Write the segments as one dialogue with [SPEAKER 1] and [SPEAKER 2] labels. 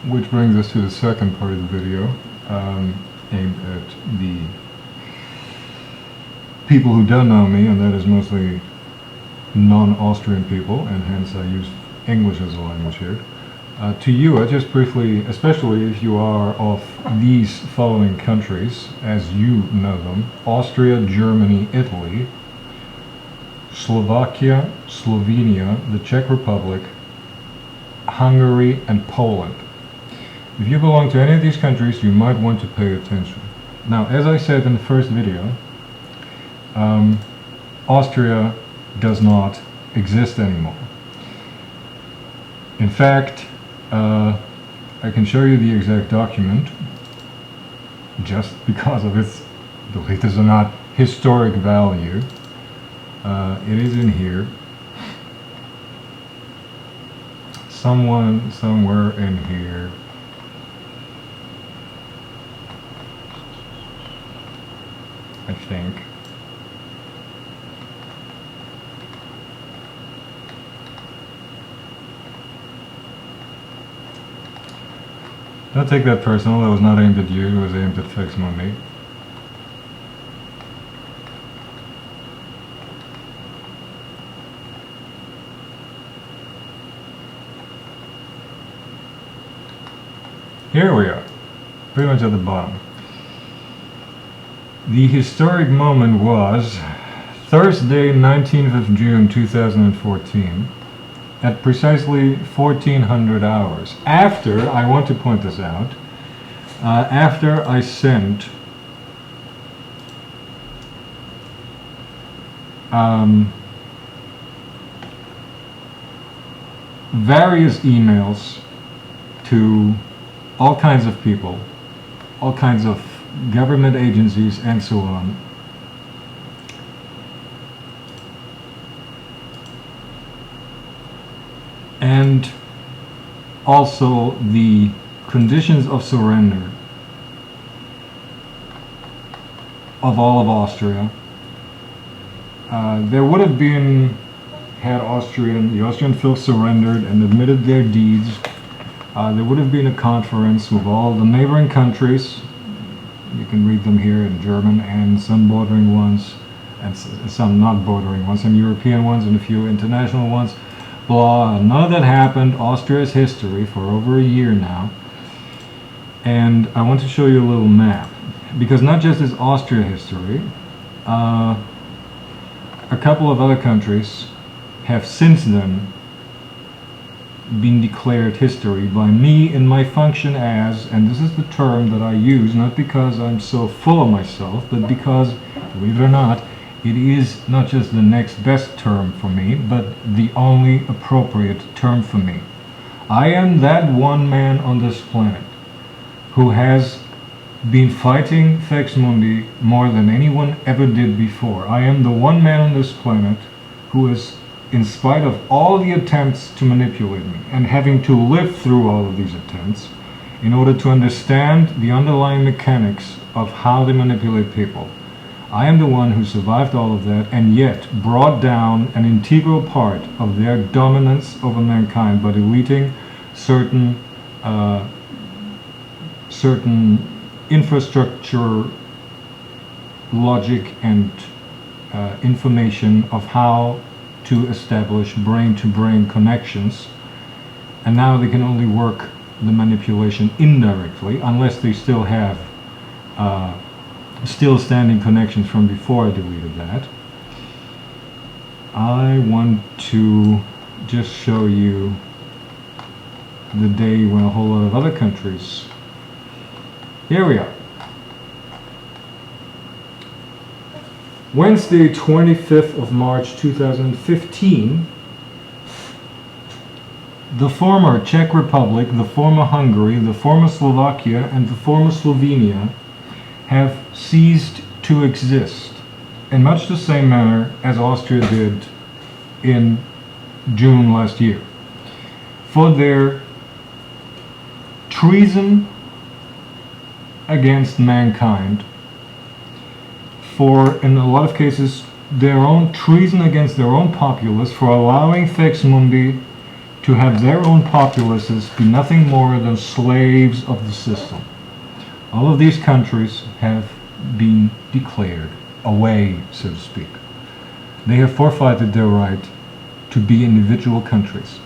[SPEAKER 1] Which brings us to the second part of the video, aimed at the people who don't know me, and that is mostly non-Austrian people, and hence I use English as a language here. To you, I just briefly, especially if you are of these following countries, as you know them: Austria, Germany, Italy, Slovakia, Slovenia, the Czech Republic, Hungary, and Poland. If you belong to any of these countries, you might want to pay attention. Now, as I said in the first video, Austria does not exist anymore. In fact, I can show you the exact document, just because of its, believe this or not, historic value. It is in here. Somewhere in here. I think. Don't take that personal, that was not aimed at you, it was aimed at Fix Mundi. Here we are, pretty much at the bottom. The historic moment was Thursday, 19th of June 2014. At precisely 1400 hours. After, I want to point this out, after I sent various emails to all kinds of people, all kinds of government agencies, and so on. And also the conditions of surrender of all of Austria. There would have been, had the Austrian folks surrendered and admitted their deeds, there would have been a conference with all the neighboring countries. You can read them here in German, and some bordering ones, and some not bordering ones, some European ones, and a few international ones. Blah. None of that happened. Austria's history for over a year now. And I want to show you a little map, because not just is Austria history, a couple of other countries have since then been declared history by me in my function as, and this is the term that I use, not because I'm so full of myself, but because, believe it or not, it is not just the next best term for me, but the only appropriate term for me. I am that one man on this planet who has been fighting Fex Mundi more than anyone ever did before. I am the one man on this planet who is, in spite of all the attempts to manipulate me, and having to live through all of these attempts in order to understand the underlying mechanics of how they manipulate people, I am the one who survived all of that, and yet brought down an integral part of their dominance over mankind by deleting certain infrastructure, logic, and information of how to establish brain-to-brain connections. And now they can only work the manipulation indirectly, unless they still have still standing connections from before I deleted that. I want to just show you the day when a whole lot of other countries. Here we are. Wednesday, 25th of March 2015, the former Czech Republic, the former Hungary, the former Slovakia, and the former Slovenia have ceased to exist in much the same manner as Austria did in June last year, for their treason against mankind, for, in a lot of cases, their own treason against their own populace, for allowing Fex Mundi to have their own populaces be nothing more than slaves of the system. All of these countries have been declared away, so to speak. They have forfeited their right to be individual countries.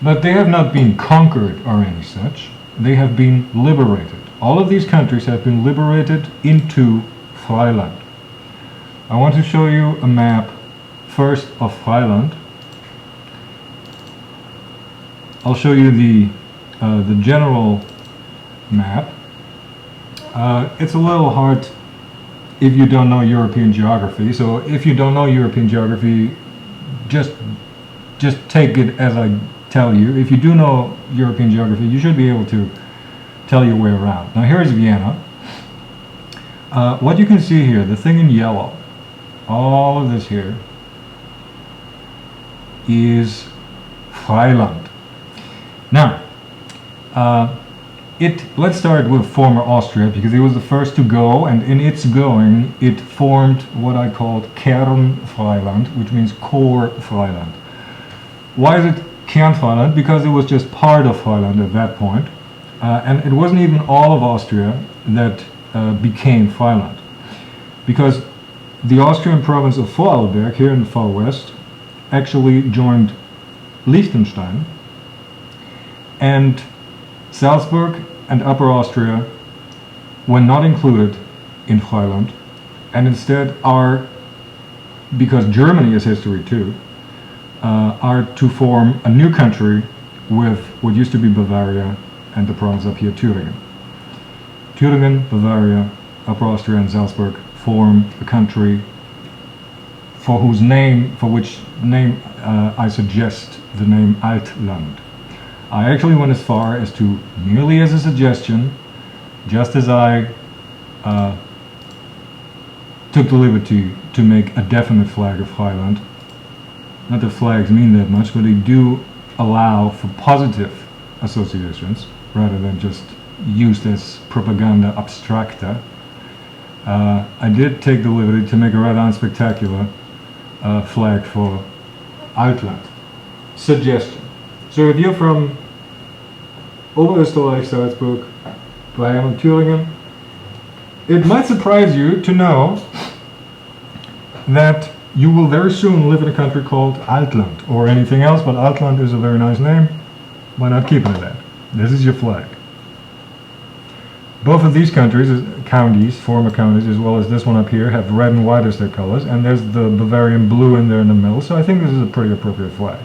[SPEAKER 1] But they have not been conquered or any such. They have been liberated. All of these countries have been liberated into Freiland. I want to show you a map first of Freiland. I'll show you the general map. It's a little hard if you don't know European geography. So if you don't know European geography, just take it as I tell you. If you do know European geography, you should be able to tell your way around. Now here's Vienna. What you can see here, the thing in yellow, all of this here is Freiland. Now, let's start with former Austria, because it was the first to go, and in its going, it formed what I called Kernfreiland, which means core Freiland. Why is it Kernfreiland? Because it was just part of Freiland at that point, and it wasn't even all of Austria that became Freiland, because the Austrian province of Vorarlberg, here in the far west, actually joined Liechtenstein, and Salzburg and Upper Austria were not included in Freiland, and instead are, because Germany is history too, are to form a new country with what used to be Bavaria and the province up here, Thüringen. Thüringen, Bavaria, Upper Austria and Salzburg form a country for which name I suggest the name Altland. I actually went as far as to, merely as a suggestion, just as I took the liberty to make a definite flag of Freiland. Not that flags mean that much, but they do allow for positive associations rather than just used as propaganda abstracta. I did take the liberty to make a rather unspectacular flag for Altland. Suggestion. So if you're from Oberösterreich, Salzburg, Bayern and Thüringen, it might surprise you to know that you will very soon live in a country called Altland, or anything else, but Altland is a very nice name. Why not keep it at that? This is your flag. Both of these countries, counties, former counties, as well as this one up here, have red and white as their colors, and there's the Bavarian blue in there in the middle, so I think this is a pretty appropriate flag.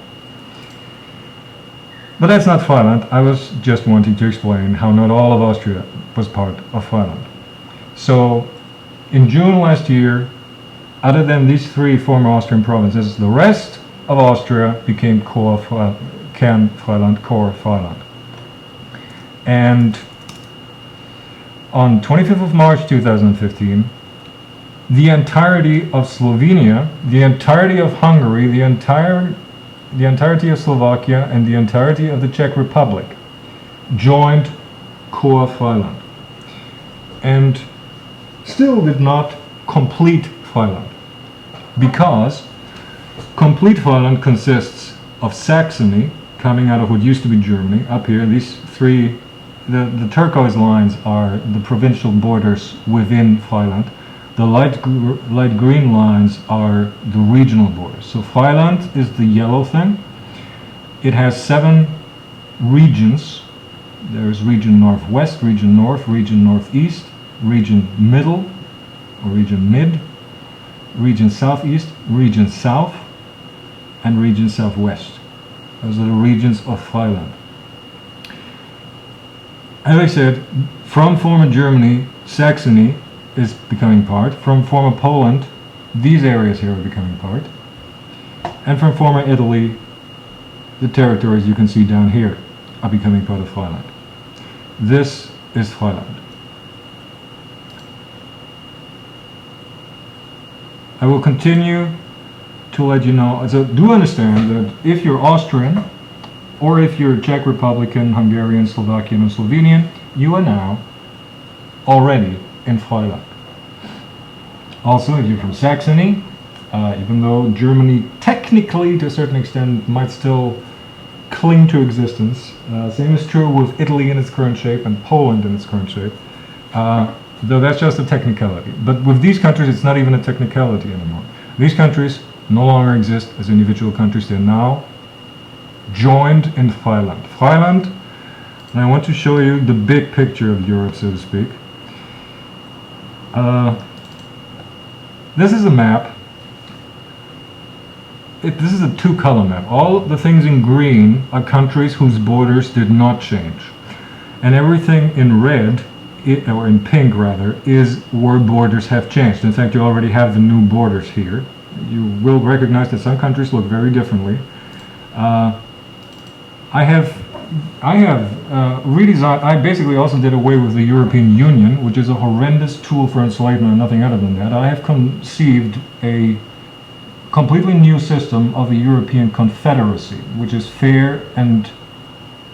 [SPEAKER 1] But that's not Freiland. I was just wanting to explain how not all of Austria was part of Freiland. So, in June last year, other than these three former Austrian provinces, the rest of Austria became Kernfreiland, core Freiland. And on 25th of March 2015, the entirety of Slovenia, the entirety of Hungary, the entirety of Slovakia, and the entirety of the Czech Republic joined core Freiland, and still did not complete Freiland, because complete Freiland consists of Saxony, coming out of what used to be Germany, up here. These three, the turquoise lines are the provincial borders within Freiland. The light green lines are the regional borders. So Freiland is the yellow thing. It has 7 regions. There's region northwest, region north, region northeast, region middle, or region mid, region southeast, region south, and region southwest. Those are the regions of Freiland. As I said, from former Germany, Saxony is becoming part. From former Poland, these areas here are becoming part. And from former Italy, the territories you can see down here are becoming part of Freiland. This is Freiland. I will continue to let you know, so do understand that if you're Austrian, or if you're Czech Republican, Hungarian, Slovakian, or Slovenian, you are now already in Freiland. Also, if you're from Saxony, even though Germany technically to a certain extent might still cling to existence. Same is true with Italy in its current shape and Poland in its current shape. Though that's just a technicality. But with these countries, it's not even a technicality anymore. These countries no longer exist as individual countries. They're now joined in Thailand. Thailand, and I want to show you the big picture of Europe, so to speak. This is a map. This is a two-color map. All the things in green are countries whose borders did not change. And everything in red, or in pink rather, is where borders have changed. In fact, you already have the new borders here. You will recognize that some countries look very differently. I basically also did away with the European Union, which is a horrendous tool for enslavement and nothing other than that. I have conceived a completely new system of a European confederacy, which is fair and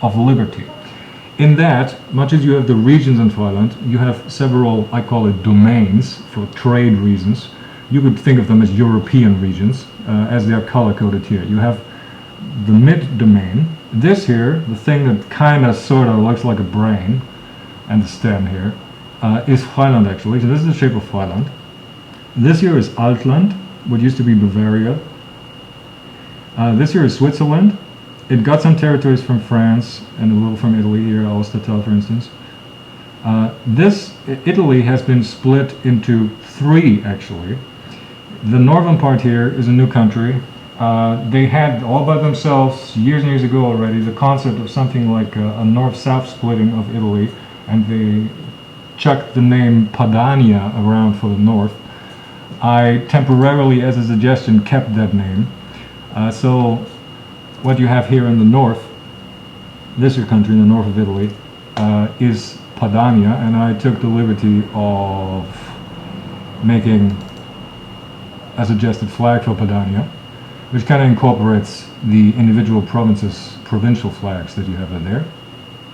[SPEAKER 1] of liberty. In that, much as you have the regions in Thailand, you have several, I call it domains, for trade reasons. You could think of them as European regions, as they are color-coded here. You have the mid-domain. This here, the thing that kind of sort of looks like a brain, and the stem here, is Thailand actually. So this is the shape of Thailand. This here is Altland, what used to be Bavaria. This here is Switzerland. It got some territories from France and a little from Italy here, Ulster, for instance. Italy has been split into three actually. The northern part here is a new country. They had all by themselves years and years ago already the concept of something like a north-south splitting of Italy, and they chucked the name Padania around for the north. I temporarily, as a suggestion, kept that name. So what you have here in the north, this country in the north of Italy, is Padania, and I took the liberty of making a suggested flag for Padania, which kind of incorporates the individual provinces' provincial flags that you have in there.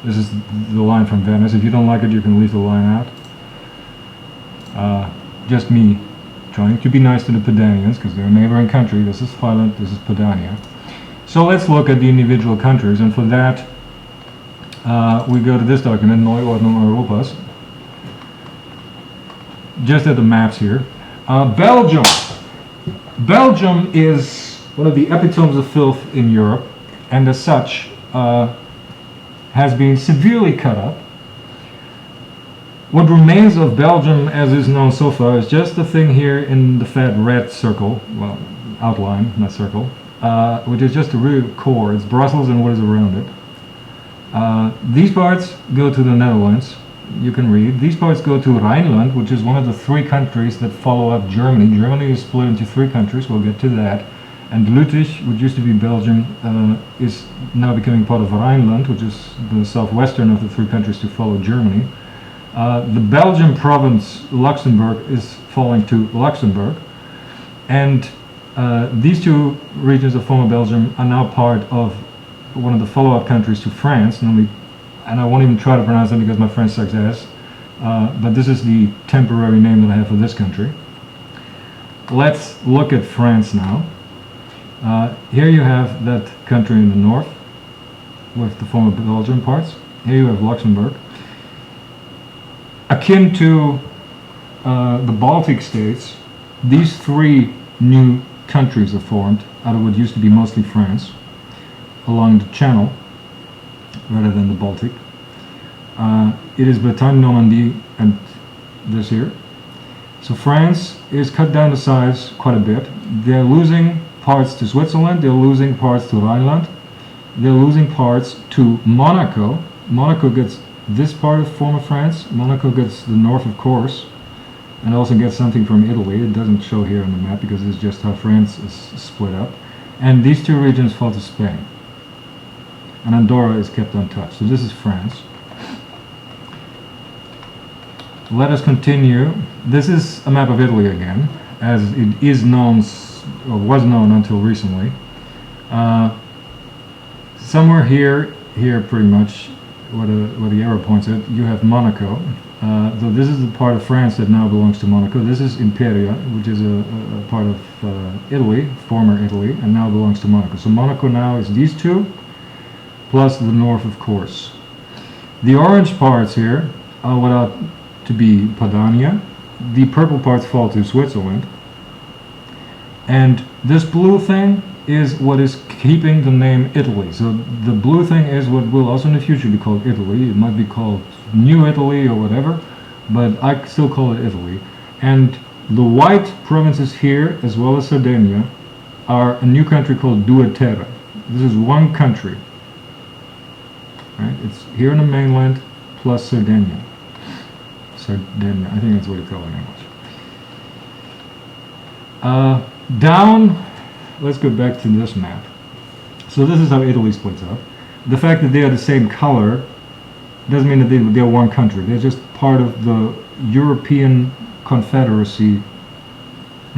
[SPEAKER 1] This is the line from Venice. If you don't like it, you can leave the line out. Just me trying to be nice to the Padanians, because they're a neighboring country. This is Thailand, this is Padania. So let's look at the individual countries, and for that we go to this document, Neuordnung Europas. Just at the maps here. Belgium. Belgium is one of the epitomes of filth in Europe, and as such has been severely cut up. What remains of Belgium as is known so far is just the thing here in the fat red circle, well, outline, not circle, which is just the real core. It's Brussels and what is around it. These parts go to the Netherlands. You can read. These parts go to Rhineland, which is one of the three countries that follow up Germany. Germany is split into three countries. We'll get to that. And Lüttich, which used to be Belgium, is now becoming part of Rhineland, which is the southwestern of the three countries to follow Germany. The Belgian province, Luxembourg, is falling to Luxembourg. And these two regions of former Belgium are now part of one of the follow-up countries to France, namely, and I won't even try to pronounce it because my French sucks ass, but this is the temporary name that I have for this country. Let's look at France now. Here you have that country in the north with the former Belgian parts. Here you have Luxembourg. Akin to the Baltic states, these three new countries are formed out of what used to be mostly France along the Channel rather than the Baltic. It is Bretagne, Normandy, and this here. So France is cut down to size quite a bit. They're losing parts to Switzerland, they're losing parts to Rhineland, they're losing parts to Monaco. Monaco gets this part of former France, Monaco gets the north of course, and also gets something from Italy. It doesn't show here on the map because it's just how France is split up. And these two regions fall to Spain. And Andorra is kept untouched. So this is France. Let us continue. This is a map of Italy again, as it is known, or was known until recently. Somewhere here pretty much, where the arrow points at, you have Monaco. So this is the part of France that now belongs to Monaco. This is Imperia, which is a part of Italy, former Italy, and now belongs to Monaco. So Monaco now is these two. plus the north, of course. The orange parts here are what are to be Padania. The purple parts fall to Switzerland. And this blue thing is what is keeping the name Italy. So the blue thing is what will also in the future be called Italy. It might be called New Italy or whatever, but I still call it Italy. And the white provinces here, as well as Sardinia, are a new country called Due Terre. This is one country. Right? It's here in the mainland plus Sardinia. Sardinia, I think that's what you call it in English. Down, let's go back to this map. So this is how Italy splits up. The fact that they are the same color doesn't mean that they're one country. They're just part of the European Confederacy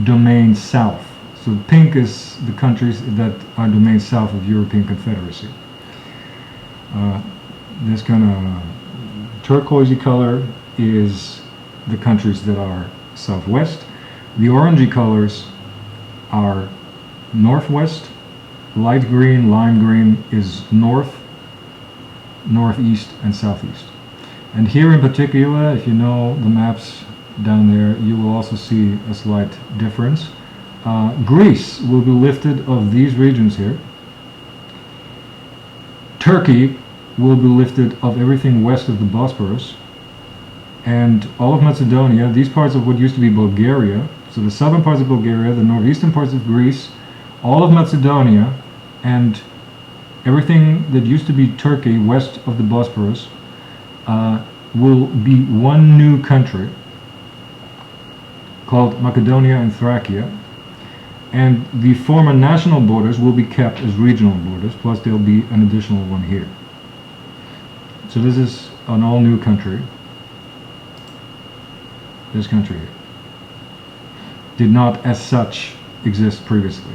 [SPEAKER 1] domain south. So pink is the countries that are domain south of European Confederacy. This kind of turquoisey color is the countries that are southwest. The orangey colors are northwest. Light green, lime green is north, northeast, and southeast. And here in particular, if you know the maps down there, you will also see a slight difference. Greece will be lifted of these regions here. Turkey will be lifted of everything west of the Bosporus. And all of Macedonia, these parts of what used to be Bulgaria, so the southern parts of Bulgaria, the northeastern parts of Greece, all of Macedonia, and everything that used to be Turkey west of the Bosporus will be one new country called Macedonia and Thracia. And the former national borders will be kept as regional borders, plus there'll be an additional one here. So this is an all new country. This country here did not as such exist previously.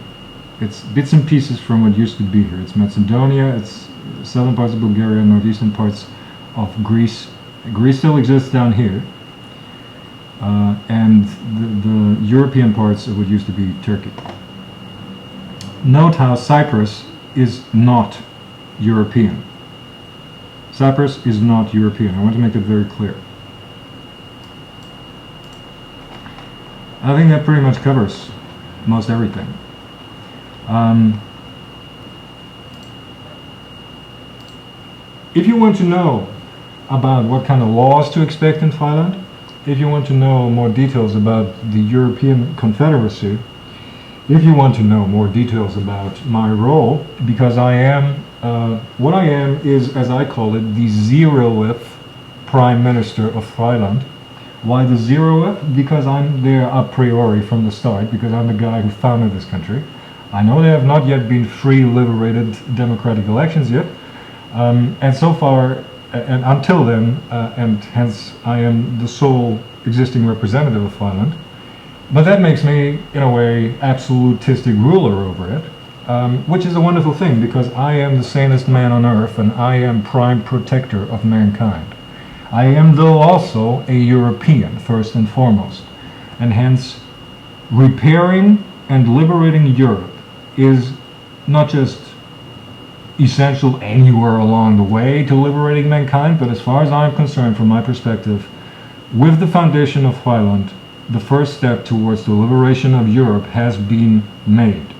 [SPEAKER 1] It's bits and pieces from what used to be here. It's Macedonia, it's southern parts of Bulgaria, northeastern parts of Greece. Greece still exists down here. And the European parts of what used to be Turkey. Note how Cyprus is not European. Cyprus is not European. I want to make that very clear. I think that pretty much covers most everything. If you want to know about what kind of laws to expect in Thailand, if you want to know more details about the European Confederacy, if you want to know more details about my role, because I am, what I am is, as I call it, the 0th Prime Minister of Thailand. Why the 0th? Because I'm there a priori from the start, because I'm the guy who founded this country. I know there have not yet been free, liberated, democratic elections yet, and so far, and until then, and hence I am the sole existing representative of Thailand. But that makes me, in a way, absolutistic ruler over it, which is a wonderful thing, because I am the sanest man on earth, and I am prime protector of mankind. I am, though, also a European, first and foremost, and hence repairing and liberating Europe is not just essential anywhere along the way to liberating mankind, but as far as I'm concerned, from my perspective, with the foundation of Thailand, the first step towards the liberation of Europe has been made.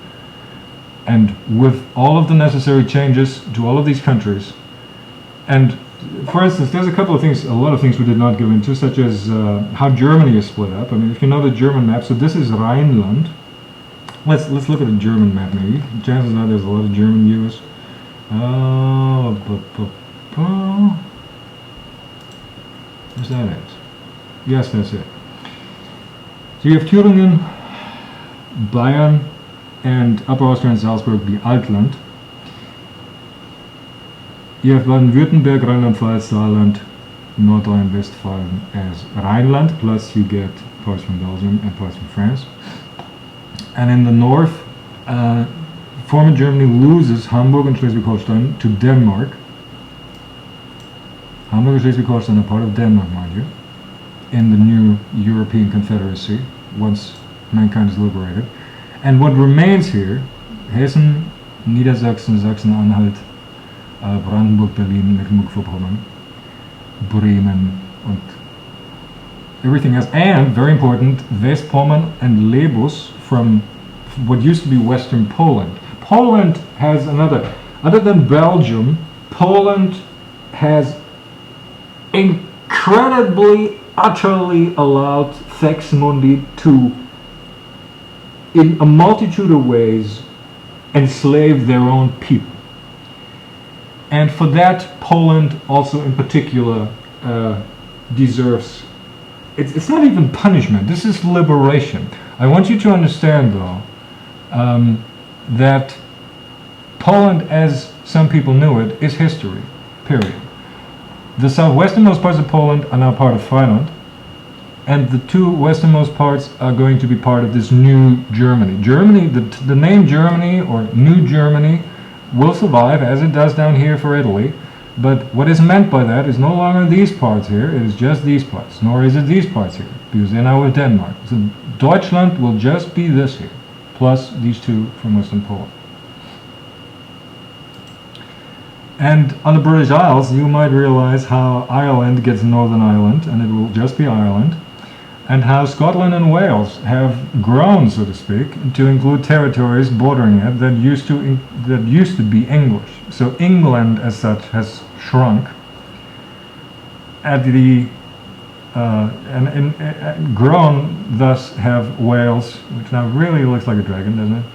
[SPEAKER 1] And with all of the necessary changes to all of these countries, and for instance, there's a couple of things, a lot of things we did not go into, such as how Germany is split up. I mean, if you know the German map, so this is Rhineland. Let's look at the German map maybe. Chances are there's a lot of German viewers. Is that it? Yes, that's it. So you have Thüringen, Bayern, and Upper Austria and Salzburg be Altland. You have Baden-Württemberg, Rheinland-Pfalz, Saarland, North Rhine-Westphalia as Rhineland, plus you get parts from Belgium and parts from France. And in the north, former Germany loses Hamburg and Schleswig-Holstein to Denmark. Hamburg and Schleswig-Holstein are part of Denmark, mind you, in the new European Confederacy, once mankind is liberated. And what remains here, Hessen, Niedersachsen, Sachsen-Anhalt, Brandenburg, Berlin, Mecklenburg-Vorpommern, Bremen und everything else. And, very important, Westpommern and Lebus from what used to be Western Poland. Poland has other than Belgium, Poland has incredibly, utterly allowed Fex Mundi to, in a multitude of ways, enslave their own people. And for that, Poland also in particular deserves, it's not even punishment, this is liberation. I want you to understand though, that Poland, as some people knew it, is history, period. The southwesternmost parts of Poland are now part of Finland, and the two westernmost parts are going to be part of this new Germany. Germany, the name Germany or New Germany will survive as it does down here for Italy, but what is meant by that is no longer these parts here, it is just these parts, nor is it these parts here, because they're now with Denmark. So Deutschland will just be this here, plus these two from Western Poland. And on the British Isles, you might realize how Ireland gets Northern Ireland, and it will just be Ireland, and how Scotland and Wales have grown, so to speak, to include territories bordering it that used to be English. So England, as such, has shrunk at the and grown. Thus, have Wales, which now really looks like a dragon, doesn't it?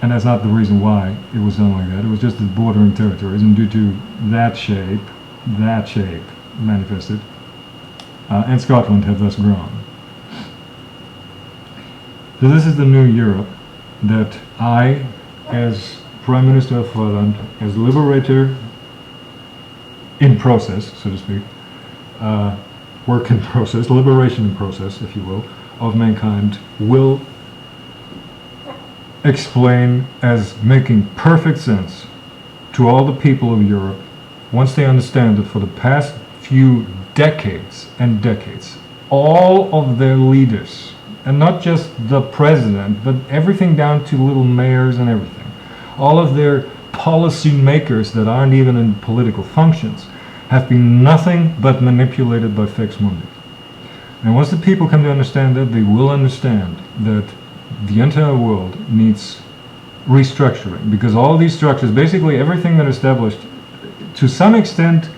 [SPEAKER 1] And that's not the reason why it was done like that. It was just the bordering territories, and due to that shape manifested, and Scotland have thus grown. So this is the new Europe that I, as Prime Minister of Finland, as liberator in process, so to speak, work in process, liberation in process, if you will, of mankind, will explain as making perfect sense to all the people of Europe once they understand that for the past few decades and decades, all of their leaders, and not just the president, but everything down to little mayors and everything, all of their policy makers that aren't even in political functions, have been nothing but manipulated by Fex Mundi. And once the people come to understand that, they will understand that the entire world needs restructuring, because all these structures, basically everything that established, to some extent,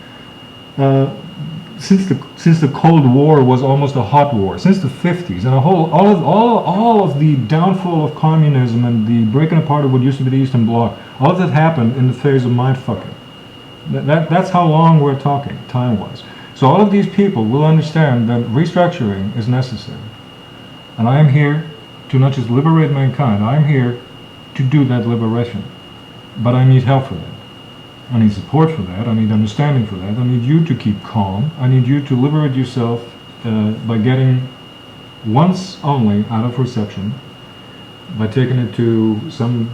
[SPEAKER 1] since the Cold War was almost a hot war, since the 50s, and all of the downfall of communism and the breaking apart of what used to be the Eastern Bloc, all of that happened in the phase of mindfucking. That's how long we're talking, time-wise. So all of these people will understand that restructuring is necessary. And I am here to not just liberate mankind, I am here to do that liberation. But I need help for that. I need support for that, I need understanding for that, I need you to keep calm, I need you to liberate yourself by getting once only out of reception, by taking it to some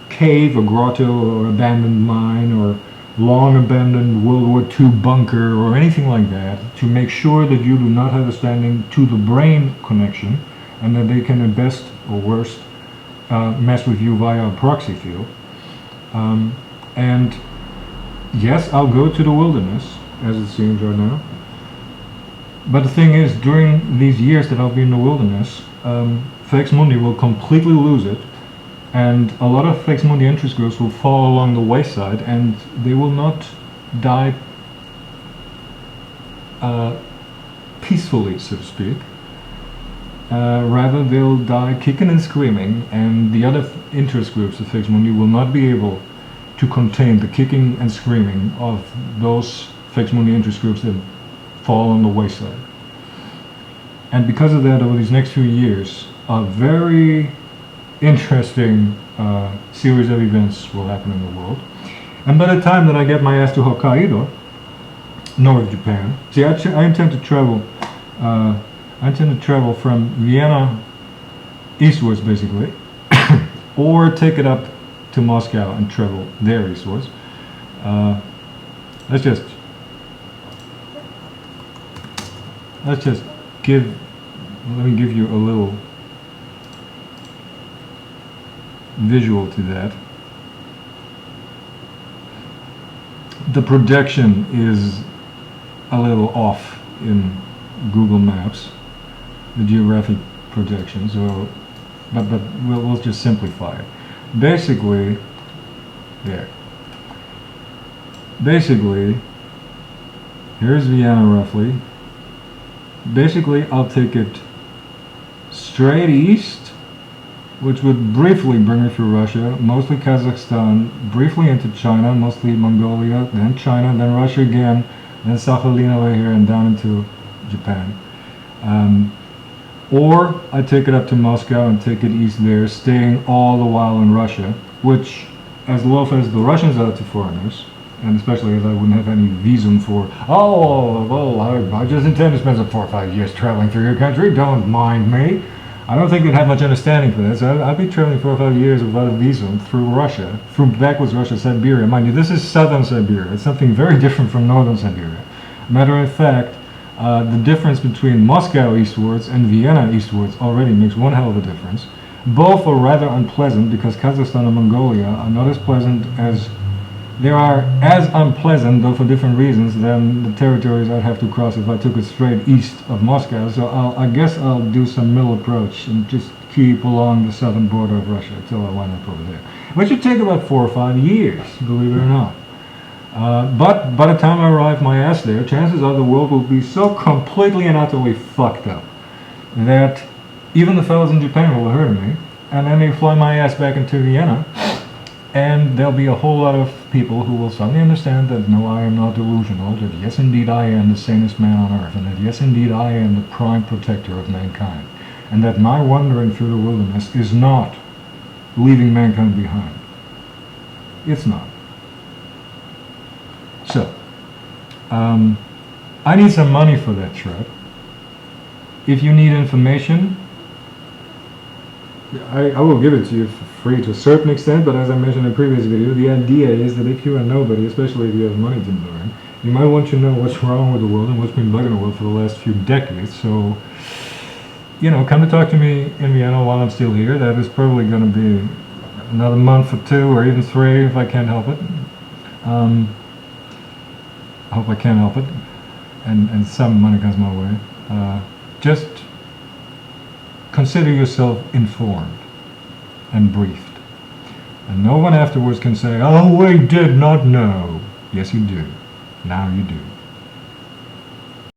[SPEAKER 1] cave or grotto or abandoned mine or long abandoned World War II bunker or anything like that, to make sure that you do not have a standing to the brain connection, and that they can at best or worst mess with you via a proxy field. And yes, I'll go to the wilderness, as it seems right now. But the thing is, during these years that I'll be in the wilderness, Fex Mundi will completely lose it, and a lot of Fex Mundi interest groups will fall along the wayside, and they will not die peacefully, so to speak. Rather, they'll die kicking and screaming, and the other interest groups of Fex Mundi will not be able to contain the kicking and screaming of those Fex Mundi interest groups that fall on the wayside. And because of that, over these next few years, a very interesting series of events will happen in the world. And by the time that I get my ass to Hokkaido, north of Japan, see, I intend to travel. I intend to travel from Vienna eastwards, basically, or take it up to Moscow and travel there eastwards. Let's just let me give you a little visual to that. the projection is a little off in Google Maps, the geographic projection. So, but we'll just simplify it. Basically, there. Basically, here's Vienna roughly. Basically, I'll take it straight east, which would briefly bring me through Russia, mostly Kazakhstan, briefly into China, mostly Mongolia, then China, then Russia again, then Sakhalin over here and down into Japan. Or I take it up to Moscow and take it east there, staying all the while in Russia, which, as low as the Russians are to foreigners, and especially as I wouldn't have any visum for, oh, well, I just intend to spend some 4 or 5 years traveling through your country, don't mind me. I don't think they'd have much understanding for this. I'd be traveling 4 or 5 years without a visum through Russia, through backwards Russia, Siberia. Mind you, this is southern Siberia. It's something very different from northern Siberia. Matter of fact, the difference between Moscow eastwards and Vienna eastwards already makes one hell of a difference. Both are rather unpleasant because Kazakhstan and Mongolia are not as pleasant as they are as unpleasant, though for different reasons, than the territories I'd have to cross if I took it straight east of Moscow. So I guess I'll do some middle approach and just keep along the southern border of Russia until I wind up over there. Which would take about 4 or 5 years, believe it or not. But by the time I arrive my ass there, chances are the world will be so completely and utterly fucked up that even the fellows in Japan will have heard of me, and then they fly my ass back into Vienna. And there'll be a whole lot of people who will suddenly understand that no, I am not delusional, that yes, indeed, I am the sanest man on earth, and that yes, indeed, I am the prime protector of mankind, and that my wandering through the wilderness is not leaving mankind behind. It's not. So, I need some money for that trip. If you need information, I will give it to you for free to a certain extent, but as I mentioned in a previous video, the idea is that if you are nobody, especially if you have money to burn, you might want to know what's wrong with the world and what's been bugging the world for the last few decades. So, you know, come to talk to me in Vienna while I'm still here. That is probably going to be another month or 2 or even 3 if I can't help it. I hope I can help it, and some money comes my way. Just consider yourself informed and briefed, and no one afterwards can say, oh, we did not know. Yes, you do. Now you do.